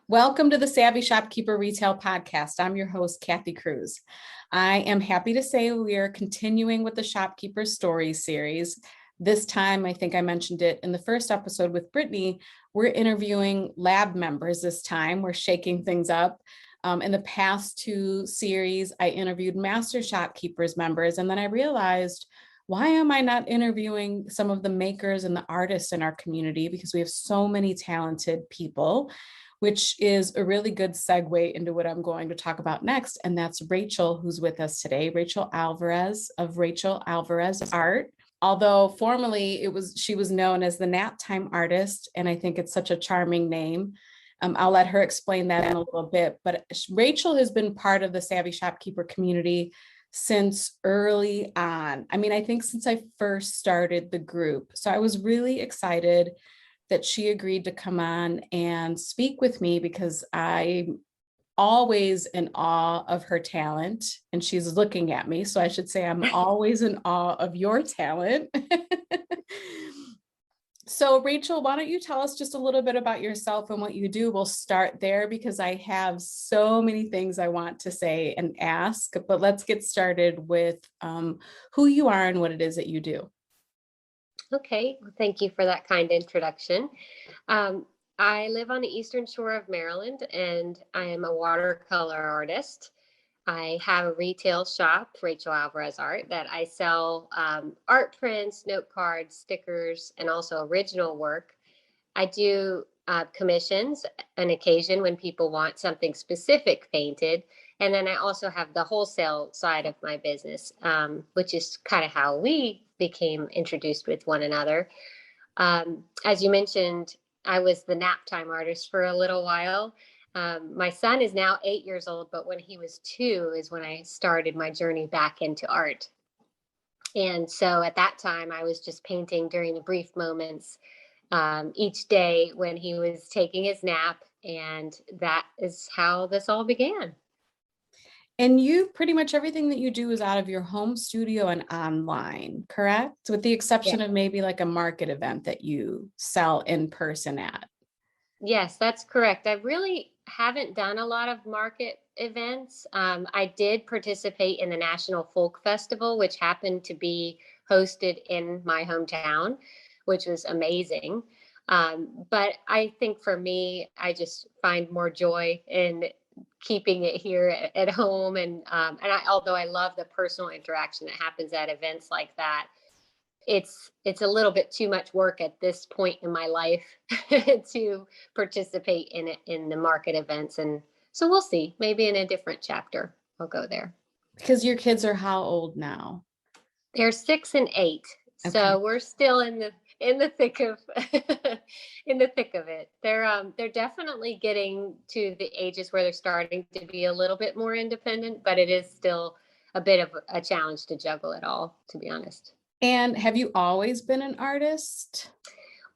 Welcome to the Savvy Shopkeeper Retail Podcast. I'm your host, Kathy Cruz. I am happy to say we are continuing with the Shopkeeper Story series. This time, I think I mentioned it in the first episode with Brittany, we're interviewing lab members this time. We're shaking things up. In the past two series, I interviewed Master Shopkeepers members, and then I realized, why am I not interviewing some of the makers and the artists in our community? Because we have so many talented people, which is a really good segue into what I'm going to talk about next. And that's Rachel, who's with us today, Rachel Alvarez of Rachel Alvarez Art. Although formerly she was known as the Naptime artist, and I think it's such a charming name. I'll let her explain that in a little bit, but Rachel has been part of the Savvy Shopkeeper community since early on. I think since I first started the group. So I was really excited that she agreed to come on and speak with me because I'm always in awe of her talent, and she's looking at me. So I should say I'm always in awe of your talent. So Rachel, why don't you tell us just a little bit about yourself and what you do? We'll start there because I have so many things I want to say and ask, but let's get started with who you are and what it is that you do. Okay, well, thank you for that kind introduction. I live on the Eastern Shore of Maryland, and I am a watercolor artist. I have a retail shop, Rachel Alvarez Art, that I sell art prints, note cards, stickers, and also original work. I do commissions on occasion when people want something specific painted. And then I also have the wholesale side of my business, which is kind of how we became introduced with one another. As you mentioned, I was the naptime artist for a little while. My son is now 8 years old, but when he was 2 is when I started my journey back into art. And so at that time, I was just painting during the brief moments each day when he was taking his nap. And that is how this all began. And you pretty much everything that you do is out of your home studio and online, correct? With the exception of maybe like a market event that you sell in person at. Yes, that's correct. I really haven't done a lot of market events. I did participate in the National Folk Festival, which happened to be hosted in my hometown, which was amazing. But I think for me, I just find more joy in keeping it here at home. Although I love the personal interaction that happens at events like that, it's a little bit too much work at this point in my life to participate in the market events. And so we'll see, maybe in a different chapter I'll go there. Because your kids are how old now? They're 6 and 8. Okay. So we're still in the thick of it. They're definitely getting to the ages where they're starting to be a little bit more independent, but it is still a bit of a challenge to juggle it all, to be honest. And have you always been an artist?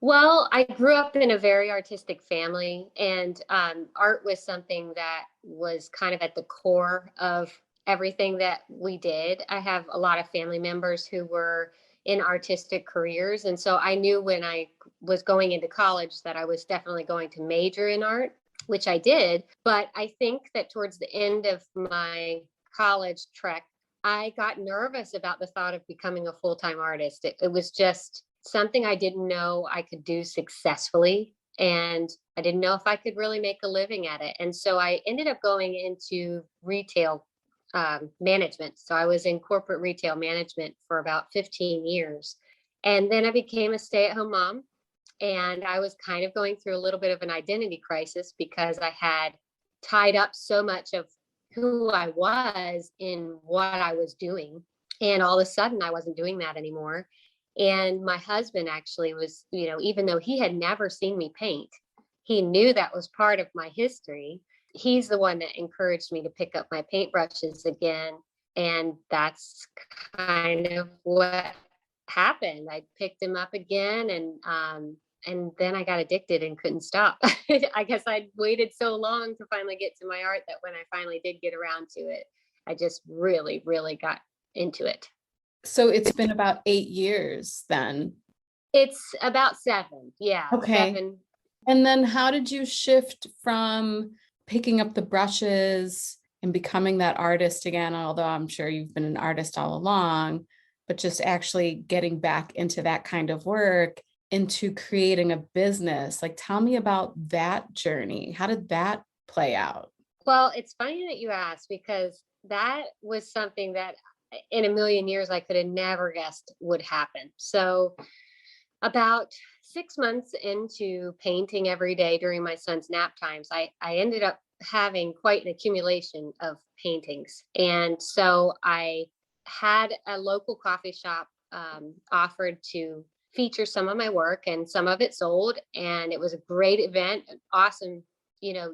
Well, I grew up in a very artistic family, and art was something that was kind of at the core of everything that we did. I have a lot of family members who were in artistic careers. And so I knew when I was going into college that I was definitely going to major in art, which I did. But I think that towards the end of my college trek, I got nervous about the thought of becoming a full-time artist. It was just something I didn't know I could do successfully. And I didn't know if I could really make a living at it. And so I ended up going into retail management. So I was in corporate retail management for about 15 years. And then I became a stay-at-home mom. And I was kind of going through a little bit of an identity crisis because I had tied up so much of who I was in what I was doing. And all of a sudden I wasn't doing that anymore. And my husband actually was, even though he had never seen me paint, he knew that was part of my history. He's the one that encouraged me to pick up my paintbrushes again. And that's kind of what happened. I picked him up again, and then I got addicted and couldn't stop. I guess I'd waited so long to finally get to my art that when I finally did get around to it, I just really, really got into it. So it's been about 8 years then. It's about 7. Yeah. Okay. 7. And then how did you shift from picking up the brushes and becoming that artist again? Although I'm sure you've been an artist all along, but just actually getting back into that kind of work, into creating a business. Like, tell me about that journey. How did that play out? Well, it's funny that you asked because that was something that in a million years I could have never guessed would happen. So, about 6 months into painting every day during my son's nap times, I ended up having quite an accumulation of paintings. And so I had a local coffee shop offered to feature some of my work, and some of it sold. And it was a great event, an awesome,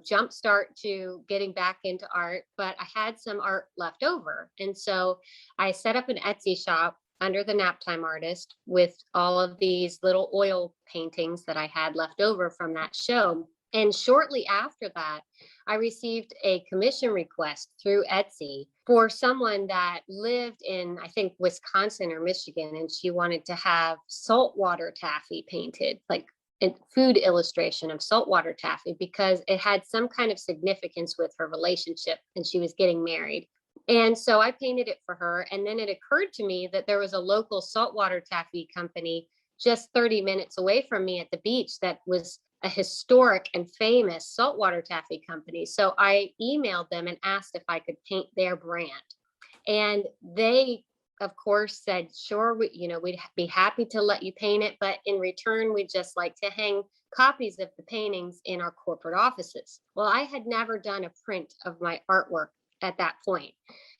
jump start to getting back into art. But I had some art left over. And so I set up an Etsy shop under the Naptime artist with all of these little oil paintings that I had left over from that show. And shortly after that, I received a commission request through Etsy for someone that lived in, I think, Wisconsin or Michigan, and she wanted to have saltwater taffy painted, like a food illustration of saltwater taffy, because it had some kind of significance with her relationship and she was getting married. And so I painted it for her. And then it occurred to me that there was a local saltwater taffy company just 30 minutes away from me at the beach that was a historic and famous saltwater taffy company. So I emailed them and asked if I could paint their brand. And they, of course, said, sure, we'd be happy to let you paint it. But in return, we'd just like to hang copies of the paintings in our corporate offices. Well, I had never done a print of my artwork at that point.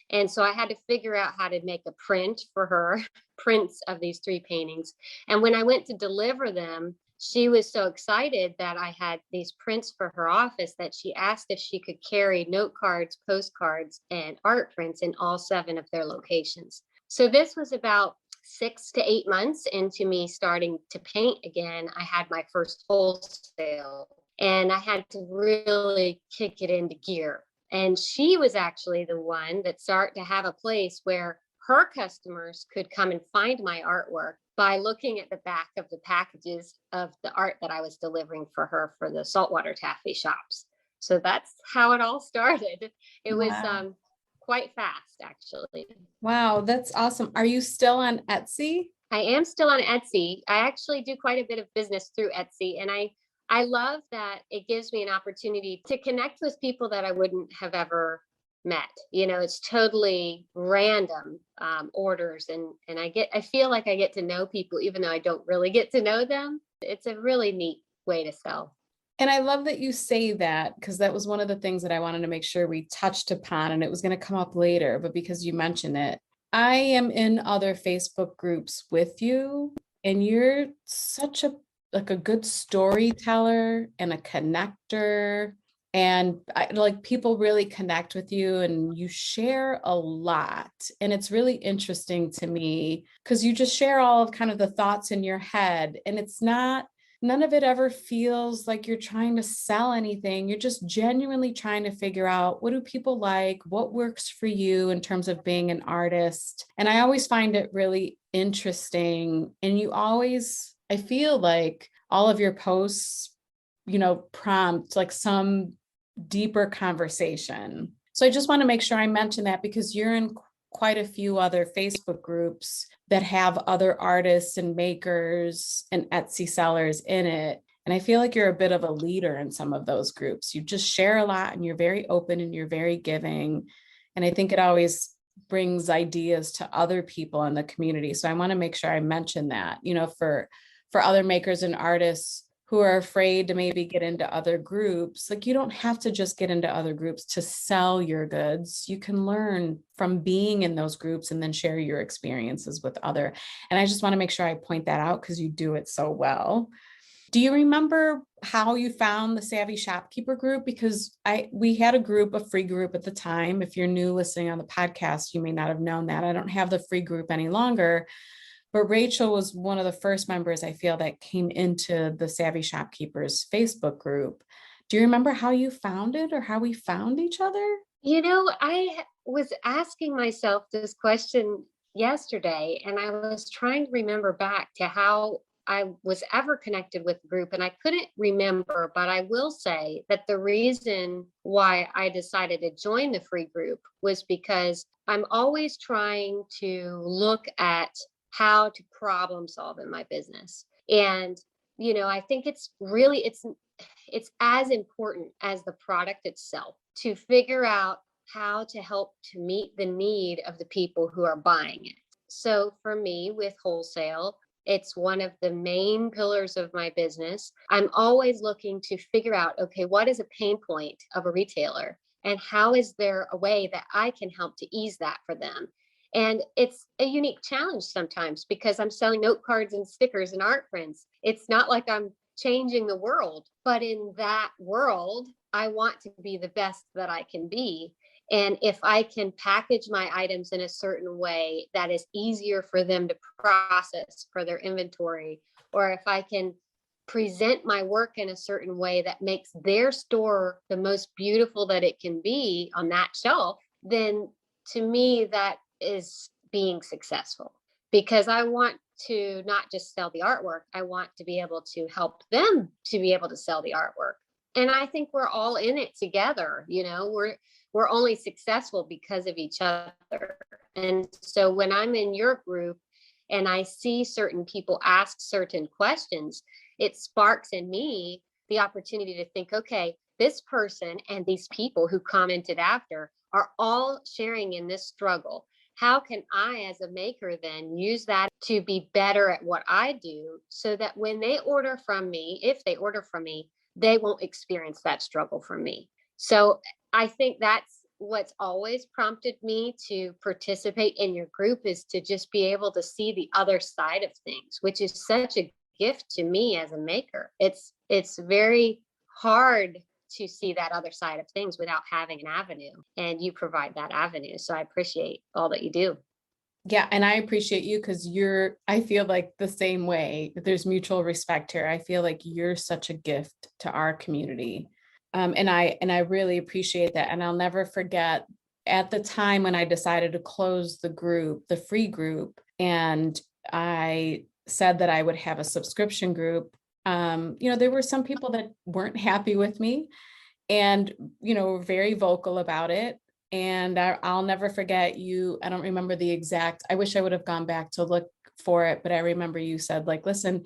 And so I had to figure out how to make a print for her, prints of these 3 paintings. And when I went to deliver them, she was so excited that I had these prints for her office that she asked if she could carry note cards, postcards, and art prints in all 7 of their locations. So this was about 6 to 8 months into me starting to paint again. I had my first wholesale and I had to really kick it into gear. And she was actually the one that started to have a place where her customers could come and find my artwork by looking at the back of the packages of the art that I was delivering for her for the saltwater taffy shops. So that's how it all started. It was Wow. quite fast, actually. Wow, that's awesome. Are you still on Etsy? I am still on Etsy. I actually do quite a bit of business through Etsy, and I love that it gives me an opportunity to connect with people that I wouldn't have ever met. It's totally random orders, and I feel like I get to know people even though I don't really get to know them. It's a really neat way to sell. And I love that you say that, because that was one of the things that I wanted to make sure we touched upon, and it was going to come up later, but because you mentioned it, I am in other Facebook groups with you, and you're such a good storyteller and a connector. And like people really connect with you and you share a lot. And it's really interesting to me because you just share all of kind of the thoughts in your head. And it's not, none of it ever feels like you're trying to sell anything. You're just genuinely trying to figure out, what do people like? What works for you in terms of being an artist? And I always find it really interesting. And you always, I feel like all of your posts, prompt like some deeper conversation. So I just want to make sure I mention that, because you're in quite a few other Facebook groups that have other artists and makers and Etsy sellers in it. And I feel like you're a bit of a leader in some of those groups. You just share a lot and you're very open and you're very giving. And I think it always brings ideas to other people in the community. So I want to make sure I mention that, for other makers and artists who are afraid to maybe get into other groups. Like, you don't have to just get into other groups to sell your goods. You can learn from being in those groups and then share your experiences with other. And I just want to make sure I point that out because you do it so well. Do you remember how you found the Savvy Shopkeeper group? Because we had a free group at the time. If you're new listening on the podcast, you may not have known that. I don't have the free group any longer. But Rachel was one of the first members, I feel, that came into the Savvy Shopkeepers Facebook group. Do you remember how you found it or how we found each other? I was asking myself this question yesterday, and I was trying to remember back to how I was ever connected with the group, and I couldn't remember, but I will say that the reason why I decided to join the free group was because I'm always trying to look at how to problem solve in my business. And, I think it's as important as the product itself to figure out how to help to meet the need of the people who are buying it. So for me with wholesale, it's one of the main pillars of my business. I'm always looking to figure out, okay, what is a pain point of a retailer? And how is there a way that I can help to ease that for them? And it's a unique challenge sometimes because I'm selling note cards and stickers and art prints. It's not like I'm changing the world, but in that world, I want to be the best that I can be. And if I can package my items in a certain way that is easier for them to process for their inventory, or if I can present my work in a certain way that makes their store the most beautiful that it can be on that shelf, then to me, that is being successful, because I want to not just sell the artwork, I want to be able to help them to be able to sell the artwork. And I think we're all in it together. We're only successful because of each other. And so when I'm in your group and I see certain people ask certain questions, it sparks in me the opportunity to think, okay, this person and these people who commented after are all sharing in this struggle. How can I, as a maker, then use that to be better at what I do so that when they order from me, if they order from me, they won't experience that struggle from me. So I think that's what's always prompted me to participate in your group, is to just be able to see the other side of things, which is such a gift to me as a maker. It's very hard to see that other side of things without having an avenue, and you provide that avenue. So I appreciate all that you do. Yeah. And I appreciate you because I feel like the same way. There's mutual respect here. I feel like you're such a gift to our community. And I really appreciate that. And I'll never forget at the time when I decided to close the group, the free group, and I said that I would have a subscription group. There were some people that weren't happy with me and, were very vocal about it. And I'll never forget you. I don't remember the exact, I wish I would have gone back to look for it, but I remember you said, like, listen,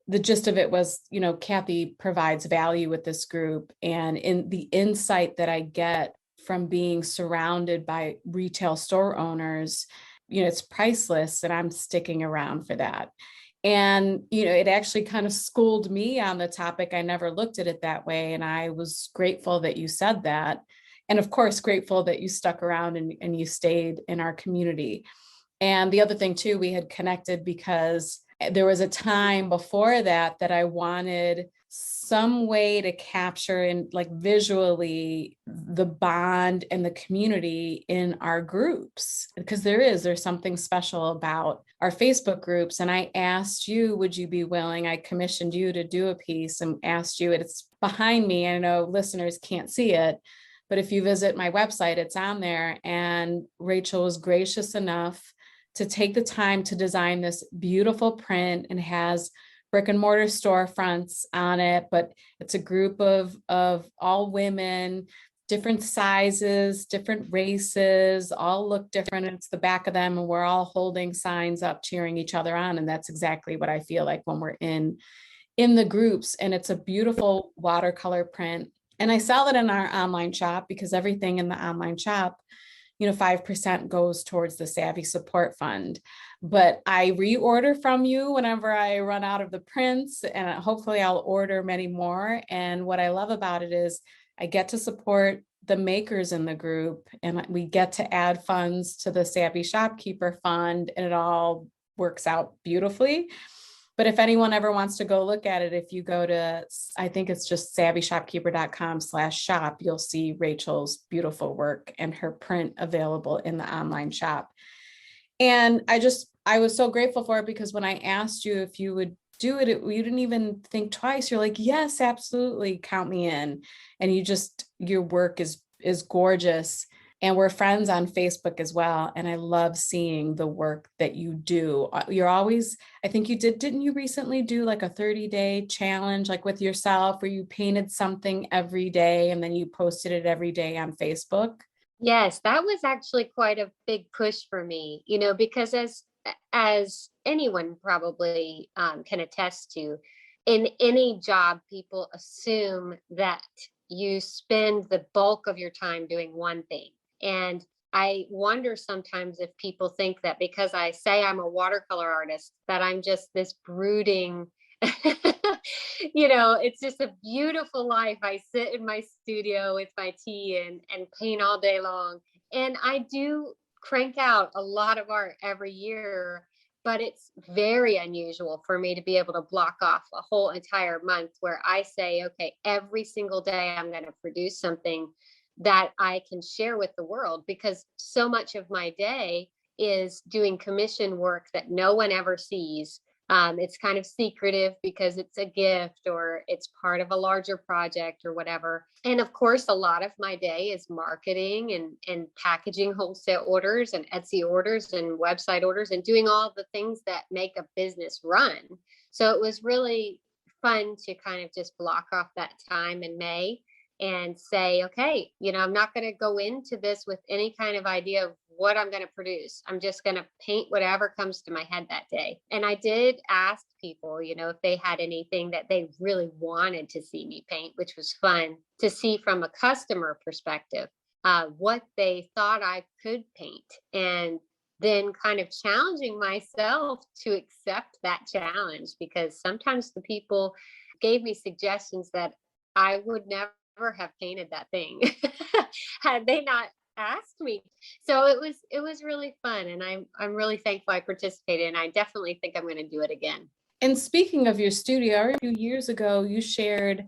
the gist of it was, Kathy provides value with this group, and in the insight that I get from being surrounded by retail store owners, it's priceless, and I'm sticking around for that. And, it actually kind of schooled me on the topic. I never looked at it that way. And I was grateful that you said that. And of course, grateful that you stuck around and you stayed in our community. And the other thing too, we had connected because there was a time before that I wanted some way to capture and like visually the bond and the community in our groups, because there's something special about our Facebook groups. And I asked you, would you be willing? I commissioned you to do a piece and asked you, it's behind me. I know listeners can't see it, but if you visit my website, it's on there. And Rachel was gracious enough to take the time to design this beautiful print, and has brick and mortar storefronts on it, but it's a group of all women, different sizes, different races, all look different. It's the back of them, and we're all holding signs up, cheering each other on. And that's exactly what I feel like when we're in the groups. And it's a beautiful watercolor print. And I sell it in our online shop because everything in the online shop, 5% goes towards the Savvy Support Fund. But I reorder from you whenever I run out of the prints, and hopefully I'll order many more. And what I love about it is I get to support the makers in the group, and we get to add funds to the Savvy Shopkeeper Fund, and it all works out beautifully. But if anyone ever wants to go look at it, if you go to, I think it's just savvyshopkeeper.com/shop, you'll see Rachel's beautiful work and her print available in the online shop. And I was so grateful for it, because when I asked you if you would do it, you didn't even think twice. You're like, yes, absolutely, count me in. And your work is gorgeous. and we're friends on Facebook as well. And I love seeing the work that you do. You're always, I think you didn't you recently do like a 30-day challenge, like with yourself, where you painted something every day and then you posted it every day on Facebook? Yes, that was actually quite a big push for me, because as anyone probably can attest to, in any job, people assume that you spend the bulk of your time doing one thing. And I wonder sometimes if people think that because I say I'm a watercolor artist, that I'm just this brooding, it's just a beautiful life. I sit in my studio with my tea and paint all day long. And I do crank out a lot of art every year, but it's very unusual for me to be able to block off a whole entire month where I say, okay, every single day I'm going to produce something that I can share with the world, because so much of my day is doing commission work that no one ever sees. It's kind of secretive because it's a gift or it's part of a larger project or whatever. And of course, a lot of my day is marketing and packaging wholesale orders and Etsy orders and website orders and doing all the things that make a business run. So it was really fun to kind of just block off that time in May and say, okay, I'm not going to go into this with any kind of idea of what I'm going to produce. I'm just going to paint whatever comes to my head that day. And I did ask people, if they had anything that they really wanted to see me paint, which was fun to see from a customer perspective, what they thought I could paint. And then kind of challenging myself to accept that challenge, because sometimes the people gave me suggestions that I would never have painted that thing had they not asked me. So it was really fun, and I'm really thankful I participated, and I definitely think I'm going to do it again. And speaking of your studio, a few years ago, you shared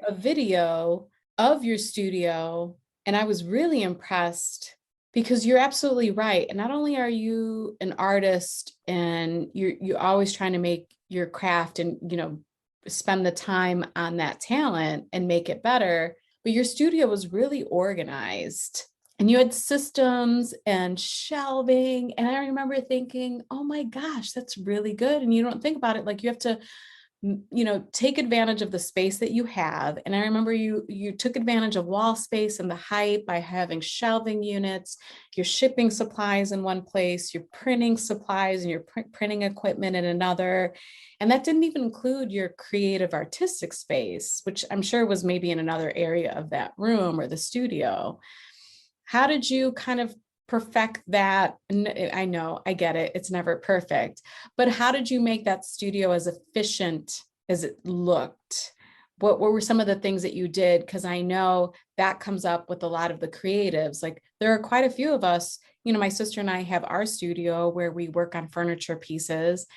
a video of your studio, and I was really impressed because you're absolutely right. And not only are you an artist and you're always trying to make your craft and, spend the time on that talent and make it better, but your studio was really organized. And you had systems and shelving. And I remember thinking, oh my gosh, that's really good. And you don't think about it like you have to, take advantage of the space that you have. And I remember you took advantage of wall space and the height by having shelving units, your shipping supplies in one place, your printing supplies and your printing equipment in another. And that didn't even include your creative artistic space, which I'm sure was maybe in another area of that room or the studio. How did you kind of perfect that? I know, I get it. It's never perfect, but how did you make that studio as efficient as it looked? What were some of the things that you did? Because I know that comes up with a lot of the creatives. Like there are quite a few of us, my sister and I have our studio where we work on furniture pieces,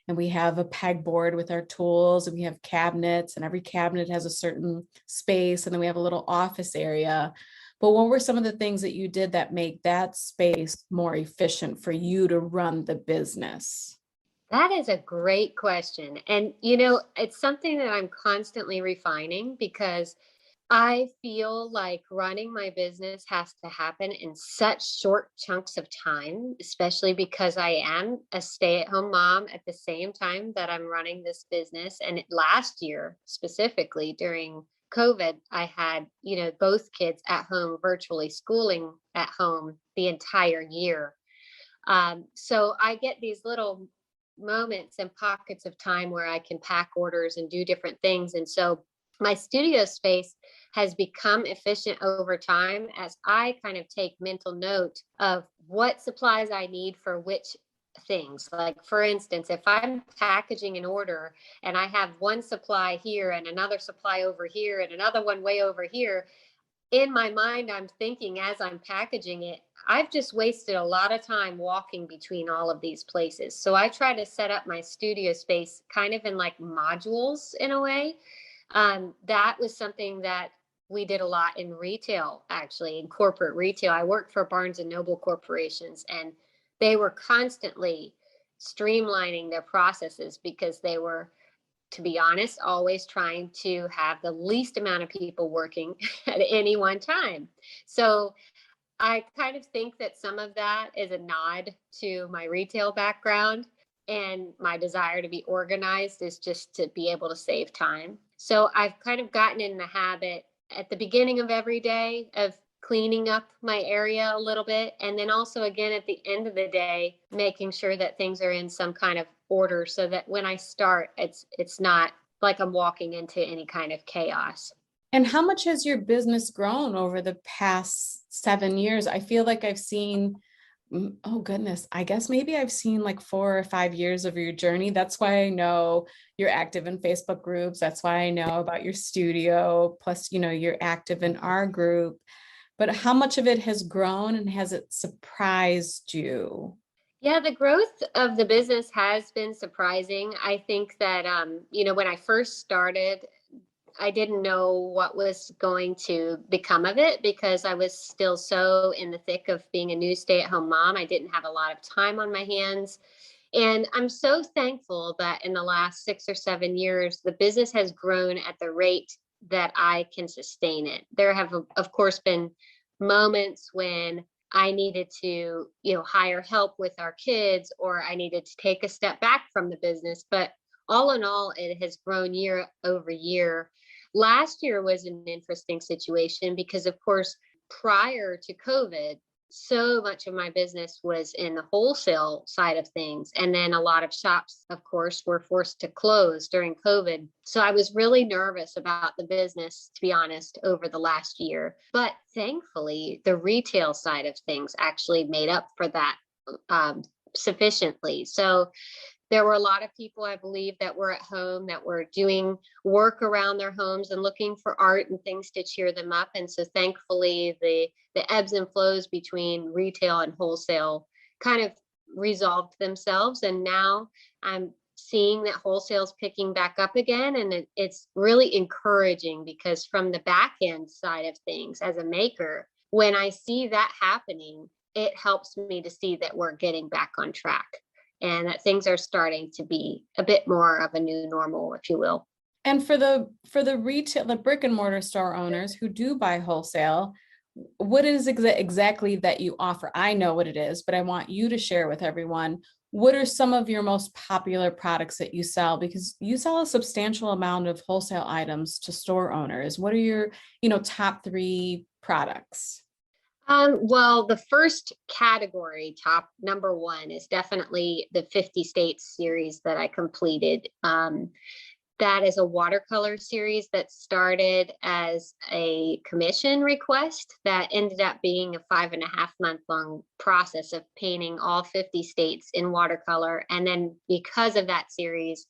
and we have a pegboard with our tools, and we have cabinets, and every cabinet has a certain space. And then we have a little office area. But what were some of the things that you did that make that space more efficient for you to run the business? That is a great question. And, it's something that I'm constantly refining, because I feel like running my business has to happen in such short chunks of time, especially because I am a stay-at-home mom at the same time that I'm running this business. And last year, specifically during COVID, I had, both kids at home, virtually schooling at home the entire year. So I get these little moments and pockets of time where I can pack orders and do different things. And so my studio space has become efficient over time as I kind of take mental note of what supplies I need for which things. Like, for instance, if I'm packaging an order and I have one supply here and another supply over here and another one way over here, in my mind, I'm thinking as I'm packaging it, I've just wasted a lot of time walking between all of these places. So I try to set up my studio space kind of in like modules in a way. That was something that we did a lot in retail, actually, in corporate retail. I worked for Barnes and Noble corporations, and they were constantly streamlining their processes because they were, to be honest, always trying to have the least amount of people working at any one time. So I kind of think that some of that is a nod to my retail background, and my desire to be organized is just to be able to save time. So I've kind of gotten in the habit at the beginning of every day of cleaning up my area a little bit. And then also again at the end of the day, making sure that things are in some kind of order so that when I start, it's not like I'm walking into any kind of chaos. And how much has your business grown over the past 7 years? I feel like I've seen, oh goodness, I guess maybe I've seen like 4 or 5 years of your journey. That's why I know you're active in Facebook groups. That's why I know about your studio. Plus, you're active in our group. But how much of it has grown and has it surprised you? Yeah, the growth of the business has been surprising. I think that, when I first started, I didn't know what was going to become of it because I was still so in the thick of being a new stay-at-home mom. I didn't have a lot of time on my hands. And I'm so thankful that in the last 6 or 7 years, the business has grown at the rate that I can sustain it. There have, of course, been moments when I needed to, hire help with our kids, or I needed to take a step back from the business. But all in all, it has grown year over year. Last year was an interesting situation because, of course, prior to COVID, so much of my business was in the wholesale side of things. And then a lot of shops, of course, were forced to close during COVID. So I was really nervous about the business, to be honest, over the last year. But thankfully, the retail side of things actually made up for that sufficiently. So there were a lot of people, I believe, that were at home, that were doing work around their homes and looking for art and things to cheer them up. And so thankfully, the ebbs and flows between retail and wholesale kind of resolved themselves. And now I'm seeing that wholesale's picking back up again. And it's really encouraging because from the back end side of things as a maker, when I see that happening, it helps me to see that we're getting back on track and that things are starting to be a bit more of a new normal, if you will. And for the retail, the brick and mortar store owners who do buy wholesale, what is exactly that you offer? I know what it is, but I want you to share with everyone. What are some of your most popular products that you sell? Because you sell a substantial amount of wholesale items to store owners. What are your, top 3 products? Well, the first category, top number one, is definitely the 50 States series that I completed. That is a watercolor series that started as a commission request that ended up being a 5.5 month long process of painting all 50 states in watercolor. And then because of that series,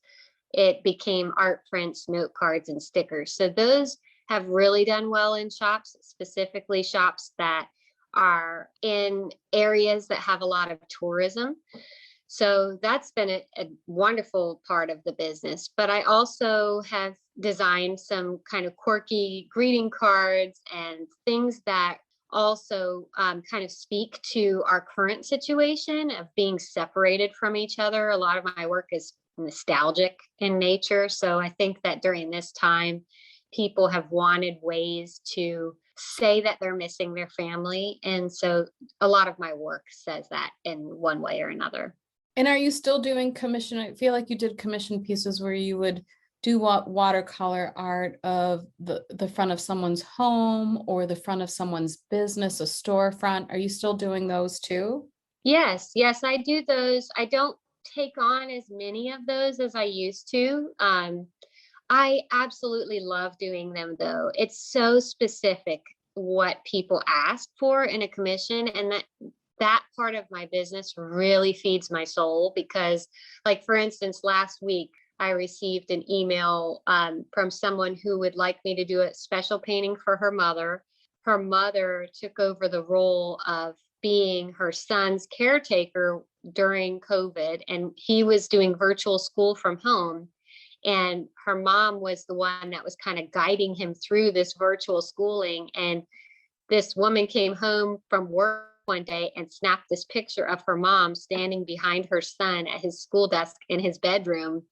it became art prints, note cards, and stickers. So those have really done well in shops, specifically shops that are in areas that have a lot of tourism. So that's been a wonderful part of the business. But I also have designed some kind of quirky greeting cards and things that also kind of speak to our current situation of being separated from each other. A lot of my work is nostalgic in nature. So I think that during this time, people have wanted ways to say that they're missing their family. And so a lot of my work says that in one way or another. And are you still doing commission? I feel like you did commission pieces where you would do watercolor art of the front of someone's home or the front of someone's business, a storefront. Are you still doing those too? Yes, I do those. I don't take on as many of those as I used to. I absolutely love doing them though. It's so specific what people ask for in a commission, and that part of my business really feeds my soul because, like, for instance, last week I received an email from someone who would like me to do a special painting for her mother. Her mother took over the role of being her son's caretaker during COVID, and he was doing virtual school from home. And her mom was the one that was kind of guiding him through this virtual schooling. And this woman came home from work one day and snapped this picture of her mom standing behind her son at his school desk in his bedroom.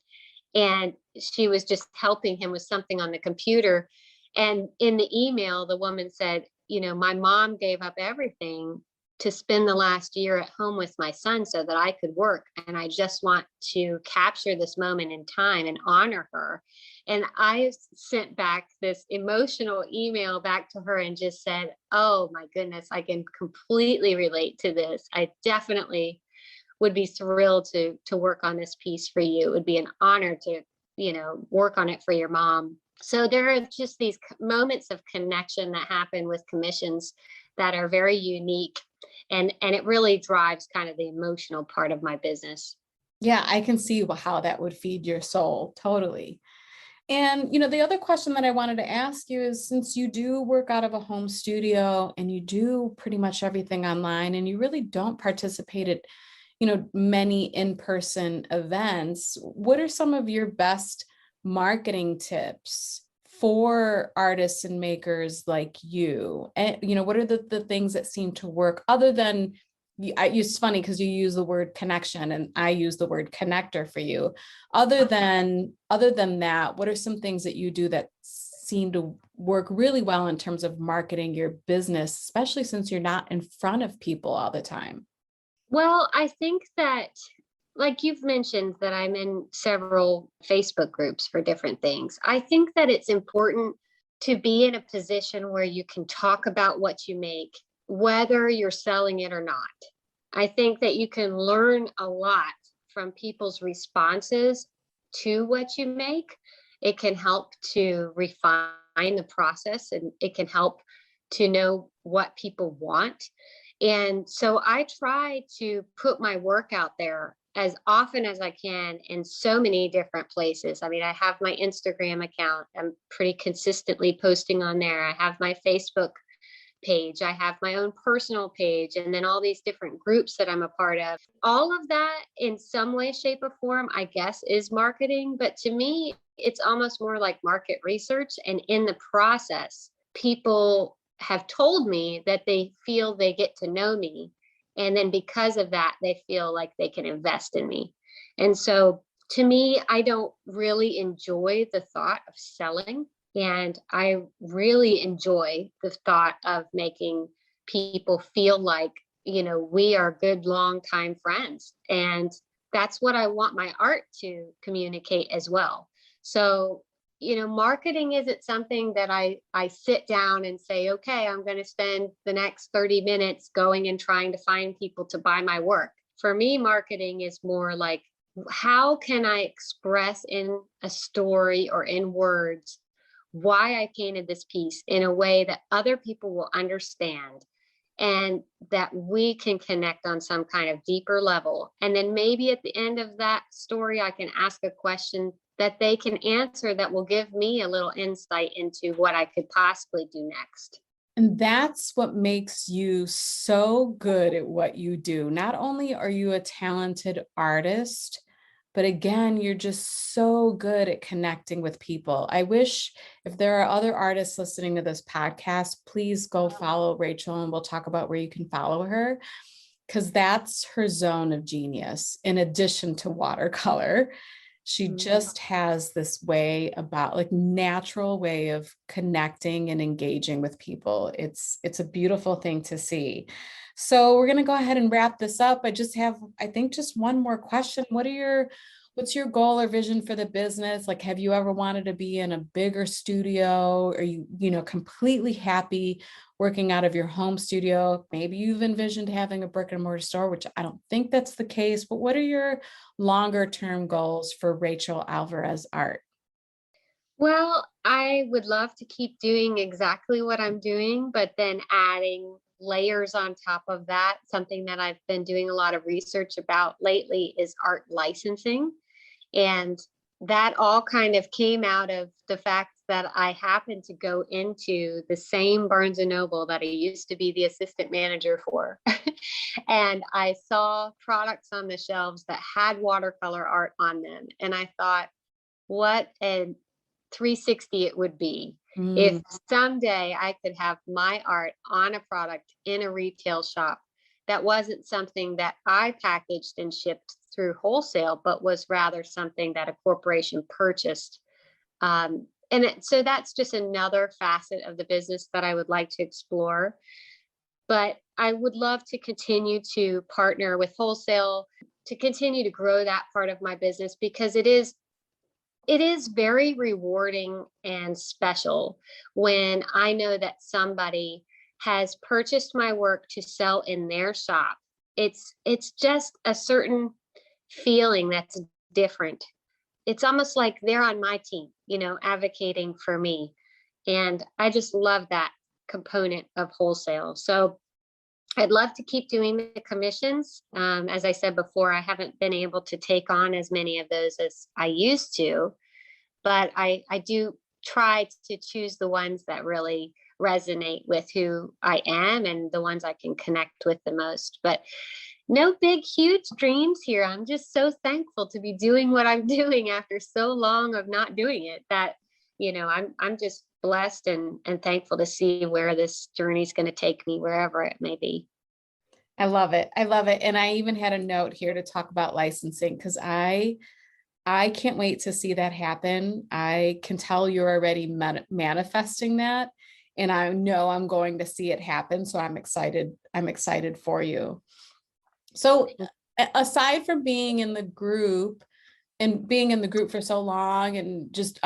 And she was just helping him with something on the computer. And in the email, the woman said, my mom gave up everything to spend the last year at home with my son so that I could work. And I just want to capture this moment in time and honor her. And I sent back this emotional email back to her and just said, oh my goodness, I can completely relate to this. I definitely would be thrilled to work on this piece for you. It would be an honor to, work on it for your mom. So there are just these moments of connection that happen with commissions that are very unique. And it really drives kind of the emotional part of my business. Yeah, I can see how that would feed your soul. Totally. And, the other question that I wanted to ask you is, since you do work out of a home studio and you do pretty much everything online and you really don't participate at, many in-person events, what are some of your best marketing tips for artists and makers like you? And, what are the things that seem to work other than, it's funny because you use the word connection and I use the word connector for you. Other than that, what are some things that you do that seem to work really well in terms of marketing your business, especially since you're not in front of people all the time? Well, I think that, like you've mentioned, that I'm in several Facebook groups for different things. I think that it's important to be in a position where you can talk about what you make, whether you're selling it or not. I think that you can learn a lot from people's responses to what you make. It can help to refine the process, and it can help to know what people want. And so I try to put my work out there as often as I can in so many different places. I mean, I have my Instagram account. I'm pretty consistently posting on there. I have my Facebook page. I have my own personal page, and then all these different groups that I'm a part of. All of that in some way, shape, or form, I guess, is marketing. But to me, it's almost more like market research. And in the process, people have told me that they feel they get to know me. And then because of that, they feel like they can invest in me. And so to me, I don't really enjoy the thought of selling. And I really enjoy the thought of making people feel like, we are good longtime friends. And that's what I want my art to communicate as well. So, marketing isn't something that I sit down and say, okay, I'm going to spend the next 30 minutes going and trying to find people to buy my work. For me, marketing is more like, how can I express in a story or in words why I painted this piece in a way that other people will understand, and that we can connect on some kind of deeper level. And then maybe at the end of that story, I can ask a question that they can answer that will give me a little insight into what I could possibly do next. And that's what makes you so good at what you do. Not only are you a talented artist, but again, you're just so good at connecting with people. I wish, if there are other artists listening to this podcast, please go follow Rachel, and we'll talk about where you can follow her, because that's her zone of genius. In addition to watercolor, she just has this way about, like, natural way of connecting and engaging with people. It's a beautiful thing to see. So we're going to go ahead and wrap this up. I think just one more question. What's your goal or vision for the business? Like, have you ever wanted to be in a bigger studio? Are you, completely happy working out of your home studio? Maybe you've envisioned having a brick and mortar store, which I don't think that's the case, but what are your longer term goals for Rachel Alvarez art? Well, I would love to keep doing exactly what I'm doing, but then adding layers on top of that. Something that I've been doing a lot of research about lately is art licensing. And that all kind of came out of the fact that I happened to go into the same Barnes and Noble that I used to be the assistant manager for. And I saw products on the shelves that had watercolor art on them. And I thought, what a 360 it would be if someday I could have my art on a product in a retail shop that wasn't something that I packaged and shipped through wholesale, but was rather something that a corporation purchased so that's just another facet of the business that I would like to explore. But I would love to continue to partner with wholesale to continue to grow that part of my business, because it is very rewarding and special when I know that somebody has purchased my work to sell in their shop. It's just a certain feeling that's different. It's almost like they're on my team, advocating for me. And I just love that component of wholesale. So I'd love to keep doing the commissions. As I said before, I haven't been able to take on as many of those as I used to, but I do try to choose the ones that really resonate with who I am and the ones I can connect with the most. But no big, huge dreams here. I'm just so thankful to be doing what I'm doing after so long of not doing it, that, I'm just blessed and thankful to see where this journey is going to take me, wherever it may be. I love it. I love it. And I even had a note here to talk about licensing, because I can't wait to see that happen. I can tell you're already manifesting that, and I know I'm going to see it happen. So I'm excited. I'm excited for you. So aside from being in the group and being in the group for so long and just,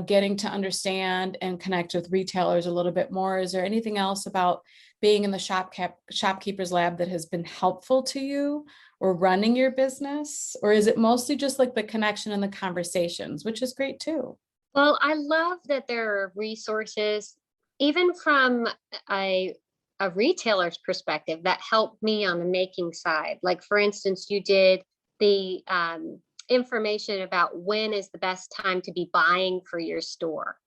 getting to understand and connect with retailers a little bit more, is there anything else about being in the shopkeepers lab that has been helpful to you, or running your business? Or is it mostly just like the connection and the conversations, which is great too? Well, I love that there are resources, even from a, a retailer's perspective, that help me on the making side. Like, for instance, you did the information about when is the best time to be buying for your store.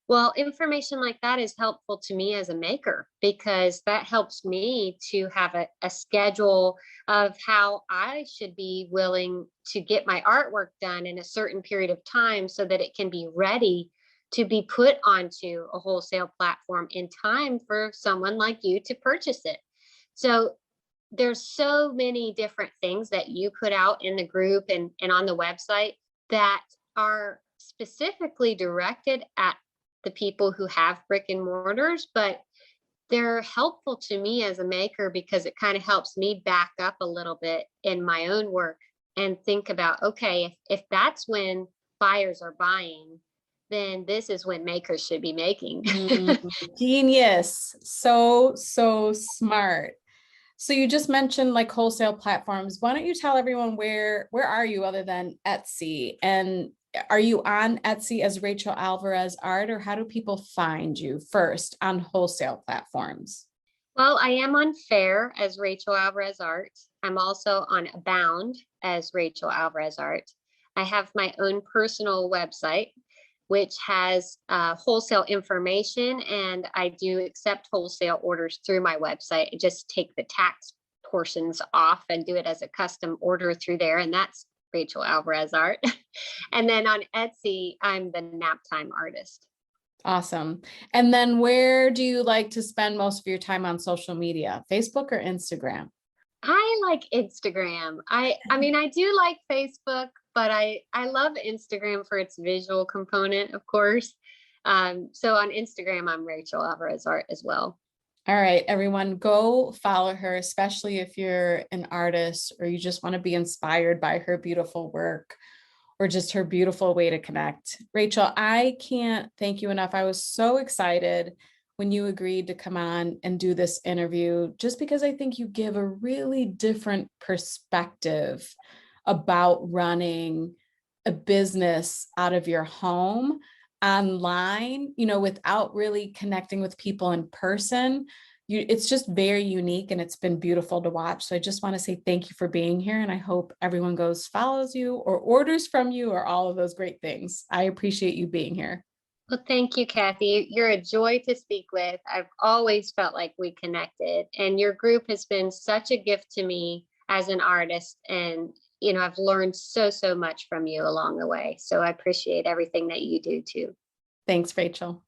Well, information like that is helpful to me as a maker, because that helps me to have a schedule of how I should be willing to get my artwork done in a certain period of time so that it can be ready to be put onto a wholesale platform in time for someone like you to purchase it. So there's so many different things that you put out in the group and on the website that are specifically directed at the people who have brick and mortars, but they're helpful to me as a maker, because it kind of helps me back up a little bit in my own work and think about, okay, if that's when buyers are buying, then this is when makers should be making. Genius. So, so smart. So you just mentioned like wholesale platforms. Why don't you tell everyone where are you other than Etsy? And are you on Etsy as Rachel Alvarez Art, or how do people find you first on wholesale platforms? Well, I am on Fair as Rachel Alvarez Art. I'm also on Abound as Rachel Alvarez Art. I have my own personal website, which has wholesale information, and I do accept wholesale orders through my website. I just take the tax portions off and do it as a custom order through there, and that's Rachel Alvarez Art. And then on Etsy, I'm the naptime artist. Awesome. And then where do you like to spend most of your time on social media? Facebook or Instagram? I like Instagram. I mean, I do like Facebook, but I love Instagram for its visual component, of course. So on Instagram, I'm Rachel Alvarez Art as well. All right, everyone, go follow her, especially if you're an artist or you just want to be inspired by her beautiful work or just her beautiful way to connect. Rachel, I can't thank you enough. I was so excited when you agreed to come on and do this interview, just because I think you give a really different perspective about running a business out of your home online, without really connecting with people in person. It's just very unique, and it's been beautiful to watch. So I just want to say thank you for being here. And I hope everyone goes, follows you or orders from you or all of those great things. I appreciate you being here. Well, thank you, Kathy. You're a joy to speak with. I've always felt like we connected, and your group has been such a gift to me as an artist. And, I've learned so, so much from you along the way. So I appreciate everything that you do too. Thanks, Rachel.